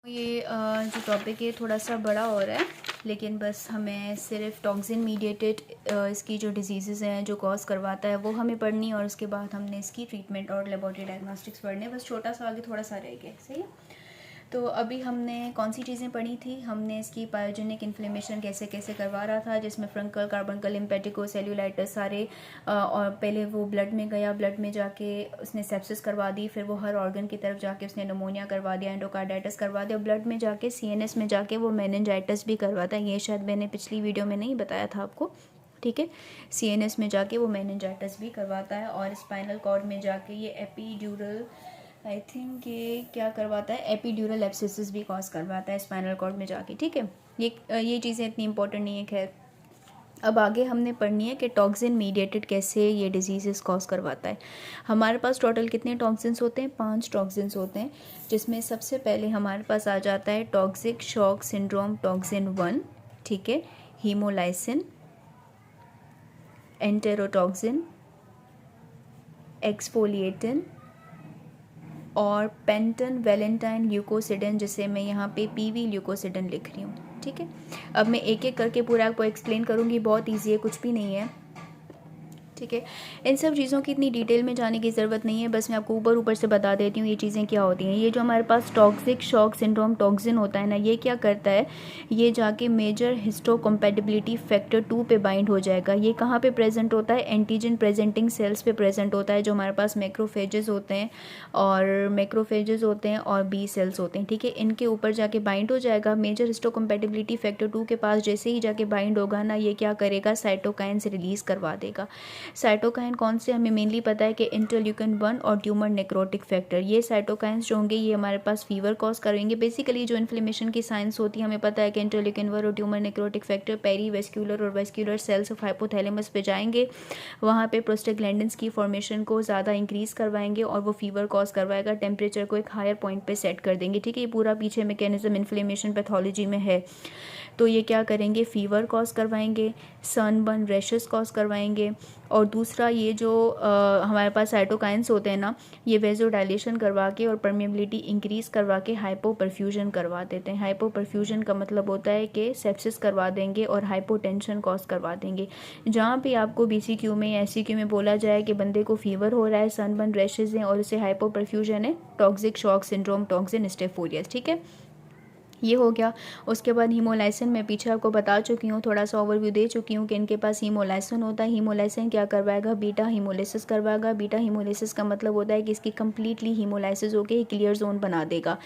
ये जो टॉपिक है थोड़ा सा बड़ा हो रहा है, लेकिन बस हमें सिर्फ टॉक्सिन मीडिएटेड इसकी जो डिजीज़ हैं जो कॉज करवाता है वो हमें पढ़नी है, और उसके बाद हमने इसकी ट्रीटमेंट और लेबोरेटरी डायग्नोस्टिक्स पढ़ने, बस छोटा सा आगे थोड़ा सा रह गया। सही है। तो अभी हमने कौन सी चीज़ें पढ़ी थी? हमने इसकी पायोजेनिक इन्फ्लेमेशन कैसे कैसे करवा रहा था, जिसमें फ्रंकल, कार्बनकल, लिम्फेटिको, सेल्यूलाइटिस सारे और पहले वो ब्लड में गया, ब्लड में जाके उसने सेप्सिस करवा दी, फिर वो हर ऑर्गन की तरफ जाके उसने निमोनिया करवा दिया, एंडोकार्डाइटिस करवा दिया, ब्लड में जाके सीएनएस में जाके वो मेनिंजाइटिस भी करवाता है। ये शायद मैंने पिछली वीडियो में नहीं बताया था आपको, ठीक है। सीएनएस में जाके वो मेनिंजाइटिस भी करवाता है, और स्पाइनल कॉर्ड में जाके ये एपीड्यूरल, आई थिंक ये क्या करवाता है, एपीड्यूरल एब्सिसिस भी कॉज करवाता है स्पाइनल कॉर्ड में जाके, ठीक है। ये चीज़ें इतनी इंपॉर्टेंट नहीं है। खैर, अब आगे हमने पढ़नी है कि टॉक्सिन मीडिएटेड कैसे ये डिजीज़ कॉज करवाता है। हमारे पास टोटल कितने टॉक्सिन्स होते हैं? 5 टॉक्सिन्स होते हैं, जिसमें सबसे पहले हमारे पास आ जाता है टॉक्सिक शॉक सिंड्रोम टॉक्सिन 1, ठीक है, हीमोलाइसिन, एंटेरोटॉक्सिन, एक्सफोलिएटिन और पेंटन वैलेंटाइन ल्यूकोसिडिन, जिसे मैं यहाँ पे पीवी ल्यूकोसिडिन लिख रही हूँ, ठीक है। अब मैं एक एक करके पूरा आपको एक्सप्लेन करूँगी, बहुत ईजी है, कुछ भी नहीं है, ठीक है। इन सब चीज़ों की इतनी डिटेल में जाने की ज़रूरत नहीं है, बस मैं आपको ऊपर ऊपर से बता देती हूँ ये चीज़ें क्या होती हैं। ये जो हमारे पास टॉक्सिक शॉक सिंड्रोम टॉक्सिन होता है ना, ये क्या करता है, ये जाके मेजर हिस्टोकम्पैटिबिलिटी फैक्टर 2 पे बाइंड हो जाएगा। ये कहाँ पे प्रेजेंट होता है? एंटीजन प्रेजेंटिंग सेल्स पे प्रेजेंट होता है, जो हमारे पास मैक्रोफेजेस होते हैं और बी सेल्स होते हैं, ठीक है। इनके ऊपर जाके बाइंड हो जाएगा। मेजर हिस्टोकम्पैटिबिलिटी फैक्टर 2 के पास जैसे ही जाके बाइंड होगा ना, ये क्या करेगा, साइटोकाइंस रिलीज़ करवा देगा। साइटोकाइन कौन से? हमें मेनली पता है कि इंटरल्यूकिन 1 और ट्यूमर नेक्रोटिक फैक्टर। ये साइटोकाइंस जो होंगे ये हमारे पास फीवर कॉज करेंगे। बेसिकली जो इन्फ्लेमेशन की साइंस होती है, हमें पता है कि इंटरल्यूकिन 1 और ट्यूमर नेक्रोटिक फैक्टर पेरीवेस्क्यूलर और वेस्क्यूलर सेल्स ऑफ हाइपोथैलेमस पे जाएंगे, वहाँ पे प्रोस्टाग्लैंडिन्स की फॉर्मेशन को ज़्यादा इंक्रीज़ करवाएंगे और वो फीवर कॉज करवाएगा, टेम्परेचर को एक हायर पॉइंट पे सेट कर देंगे, ठीक है। ये पूरा पीछे मैकेनिज्म इन्फ्लेमेशन पैथोलॉजी में है। तो ये क्या करेंगे, फीवर कॉज करवाएंगे, सनबर्न रैशेस कॉज करवाएंगे, और दूसरा ये जो हमारे पास साइटोकाइंस होते हैं ना, ये वेजोडाइलेशन करवा के और परमेबिलिटी इंक्रीज़ करवा के हाइपोपरफ्यूजन करवा देते हैं। हाइपोपरफ्यूजन का मतलब होता है कि सेप्सिस करवा देंगे और हाइपोटेंशन कॉज करवा देंगे। जहाँ पे आपको बीसीक्यू में या एससीक्यू में बोला जाए कि बंदे को फीवर हो रहा है, सनबर्न रैशेस हैं और उसे हाइपोपरफ्यूजन है, टॉक्सिक शॉक सिंड्रोम टॉक्सिन स्टेफोरियस, ठीक है। ये हो गया। उसके बाद हीमोलाइसिन, मैं पीछे आपको बता चुकी हूँ, थोड़ा सा ओवरव्यू दे चुकी हूँ कि इनके पास हीमोलाइसिन होता है। हीमोलाइसिन क्या करवाएगा, बीटा हीमोलिसिस करवाएगा। बीटा हीमोलिसिस का मतलब होता है कि इसकी कंप्लीटली हीमोलाइसिस होकर क्लियर जोन बना देगा।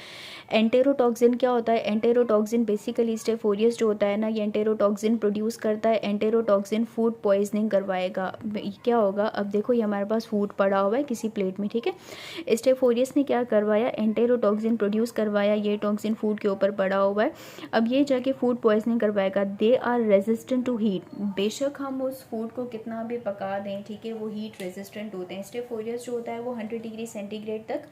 एंटेरोटॉक्सिन क्या होता है? एंटेरोटॉक्सिन बेसिकली स्टेफोरियस जो होता है ना, ये एंटेरोटॉक्सिन प्रोड्यूस करता है। एंटेरोटॉक्सिन फूड पॉइजनिंग करवाएगा। क्या होगा, अब देखो ये हमारे पास फूड पड़ा हुआ है किसी प्लेट में, ठीक है। स्टेफोरियस ने क्या करवाया, एंटेरोटॉक्सिन प्रोड्यूस करवाया, ये टॉक्सिन फूड के ऊपर पड़ा हुआ है। अब ये जाके फूड पॉइजनिंग करवाएगा। They are resistant to heat, बेशक हम उस फूड को कितना भी पका दें, ठीक है, वो हीट रेजिस्टेंट होते हैं। स्टेफोरियस जो होता है वो 100 डिग्री सेंटीग्रेड तक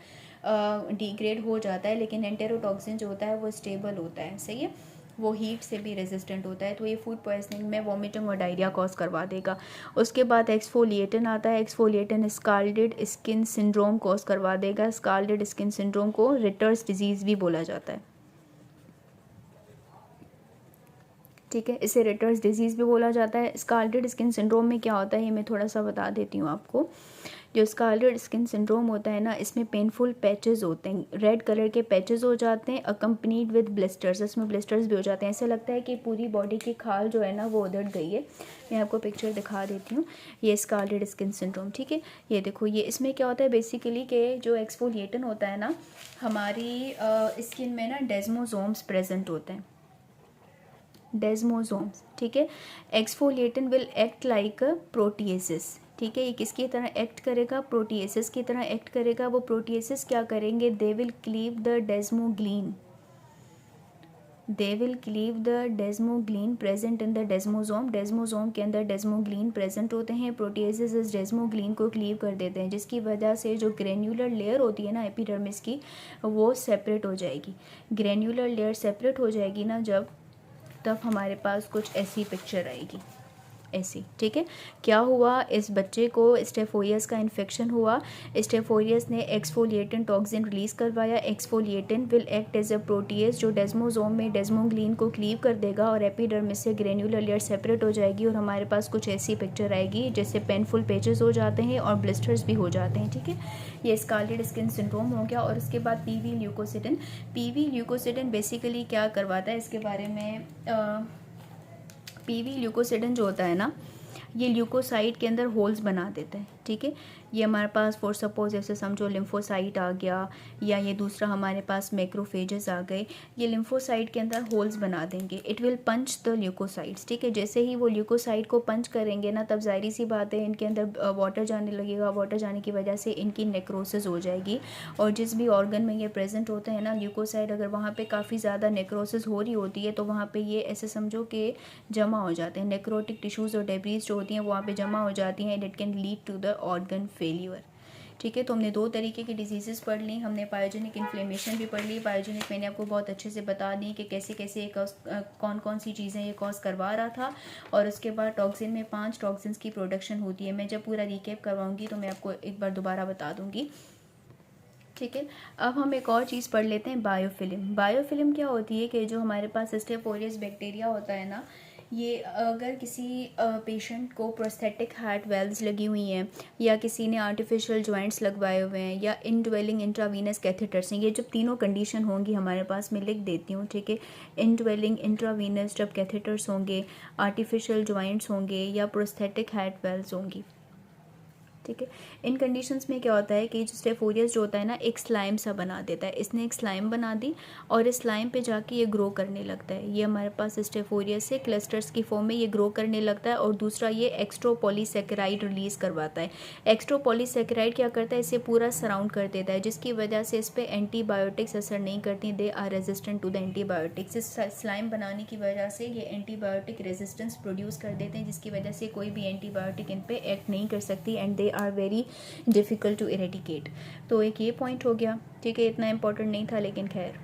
डिग्रेड हो जाता है, लेकिन एंटेरोटॉक्सिन जो होता है वो स्टेबल होता है, सही है, वो हीट से भी रेजिस्टेंट होता है। तो ये फूड पॉइजनिंग में वॉमिटिंग और डायरिया कॉज करवा देगा। उसके बाद एक्सफोलिएटिन आता है। एक्सफोलिएटिन स्काल्डेड स्किन सिंड्रोम कॉज करवा देगा। स्काल्डेड स्किन सिंड्रोम को रिटर्स डिजीज़ भी बोला जाता है, ठीक है, इसे रिटर्स डिजीज़ भी बोला जाता है। स्काल्डेड स्किन सिंड्रोम में क्या होता है ये मैं थोड़ा सा बता देती हूँ आपको। जो स्काल्डेड स्किन सिंड्रोम होता है ना, इसमें पेनफुल पैचेस होते हैं, रेड कलर के पैचेस हो जाते हैं, अकम्पनीड विद ब्लिस्टर्स, इसमें ब्लिस्टर्स भी हो जाते हैं। ऐसा लगता है कि पूरी बॉडी की खाल जो है ना वो उधड़ गई है। मैं आपको पिक्चर दिखा देती हूँ, ये स्काल्डेड स्किन सिंड्रोम, ठीक है। ये देखो, ये इसमें क्या होता है बेसिकली कि जो एक्सफोलिएटिन होता है ना, हमारी स्किन में ना डेस्मोसोम्स प्रेजेंट होते हैं, डेस्मोसोम्स, ठीक है। Exfoliatin will act like a proteases, ठीक है। ये किसकी तरह एक्ट करेगा? प्रोटीएसिस की तरह एक्ट करेगा। वो प्रोटीएसिस क्या करेंगे, they will cleave the desmoglein, they will cleave the desmoglein present in the desmosome. Desmosome के अंदर डेस्मोग्लीन प्रेजेंट होते हैं। प्रोटीएसिस इस डेस्मोग्लीन को क्लीव कर देते हैं, जिसकी वजह से जो ग्रेन्युलर लेयर होती है ना एपिडर्मिस की, वो सेपरेट हो जाएगी। ग्रेन्युलर लेयर सेपरेट हो जाएगी ना जब, तब हमारे पास कुछ ऐसी पिक्चर आएगी, ऐसी, ठीक है। क्या हुआ, इस बच्चे को स्टेफोरियस का इन्फेक्शन हुआ, स्टेफोरियस ने एक्सफोलिएटिन टॉक्सिन रिलीज़ करवाया। Exfoliatin will act as a protease जो डेस्मोसोम में डेस्मोग्लीन को क्लीव कर देगा और एपिडर्मिस से ग्रेन्युलर लेयर सेपरेट हो जाएगी और हमारे पास कुछ ऐसी पिक्चर आएगी जैसे पेनफुल पेजेस हो जाते हैं और ब्लिस्टर्स भी हो जाते हैं, ठीक है। ये स्कारलेट स्किन सिंड्रोम हो गया। और उसके बाद पीवी ल्यूकोसिटिन। पीवी ल्यूकोसिटिन बेसिकली क्या करवाता है, इसके बारे में पीवी ल्यूकोसिटिन जो होता है ना, ये ल्यूकोसाइट के अंदर होल्स बना देता है, ठीक है। ये हमारे पास फॉर सपोज जैसे समझो लिम्फोसाइट आ गया, या ये दूसरा हमारे पास मैक्रोफेजेस आ गए, ये लिम्फोसाइट के अंदर होल्स बना देंगे। It will punch the leukocytes, ठीक है। जैसे ही वो ल्यूकोसाइट को पंच करेंगे ना, तब जाहिर सी बात है इनके अंदर वाटर जाने लगेगा। वाटर जाने की वजह से इनकी नेक्रोसिस हो जाएगी। और जिस भी ऑर्गन में ये प्रेजेंट होते हैं ना ल्यूकोसाइट, अगर वहाँ पर काफ़ी ज़्यादा नेक्रोसिस हो रही होती है तो वहाँ पर ये ऐसे समझो कि जमा हो जाते हैं। नेक्रोटिक टिश्यूज़ और डेब्रीज जो होती हैं वो वहाँ पे जमा हो जाती हैं and it can lead to the organ failure, ठीक है। तो हमने दो तरीके की डिजीज़ेस पढ़ ली। हमने पायोजेनिक इन्फ्लेमेशन भी पढ़ ली। पायोजेनिक मैंने आपको बहुत अच्छे से बता दी कि कैसे कैसे कौन कौन सी चीज़ें ये कॉज करवा रहा था। और उसके बाद टॉक्सिन में 5 टॉक्सिन्स की प्रोडक्शन होती है। मैं जब पूरा रिकैप करवाऊँगी तो मैं आपको एक बार दोबारा बता दूँगी, ठीक है। अब हम एक और चीज़ पढ़ लेते हैं, बायोफिल्म। बायोफिल्म क्या होती है कि जो हमारे पास स्टेफोरियस बैक्टीरिया होता है ना, ये अगर किसी पेशेंट को प्रोस्थेटिक हार्ट वेल्व्स लगी हुई हैं या किसी ने आर्टिफिशियल जॉइंट्स लगवाए हुए हैं या इनड्वेलिंग इंट्रावीनस कैथेटर्स हैं, ये जब तीनों कंडीशन होंगी हमारे पास, मैं लिख देती हूँ, ठीक है। इनड्वेलिंग इंट्रावीनस जब कैथेटर्स होंगे, आर्टिफिशियल जॉइंट्स होंगे या प्रोस्थेटिक हार्ट वेल्व्स होंगी, ठीक है। इन कंडीशंस में क्या होता है कि जो स्टेफोरियस जो होता है ना, एक स्लाइम सा बना देता है। इसने एक स्लाइम बना दी और इस स्लाइम पे जाके ये ग्रो करने लगता है। ये हमारे पास स्टेफोरियस से क्लस्टर्स की फॉर्म में ये ग्रो करने लगता है। और दूसरा, ये एक्स्ट्रोपॉलीसैकेराइड रिलीज़ करवाता है। एक्स्ट्रोपॉलीसैकेराइड क्या करता है, इसे पूरा सराउंड कर देता है, जिसकी वजह से इस पर एंटीबायोटिक्स असर नहीं करती। They are resistant to the antibiotics. इस स्लाइम बनाने की वजह से ये एंटीबायोटिक रेजिस्टेंस प्रोड्यूस कर देते हैं, जिसकी वजह से कोई भी एंटीबायोटिक इन पर एक्ट नहीं कर सकती and they are very difficult to eradicate. तो एक ये पॉइंट हो गया, ठीक है। इतना इंपॉर्टेंट नहीं था लेकिन खैर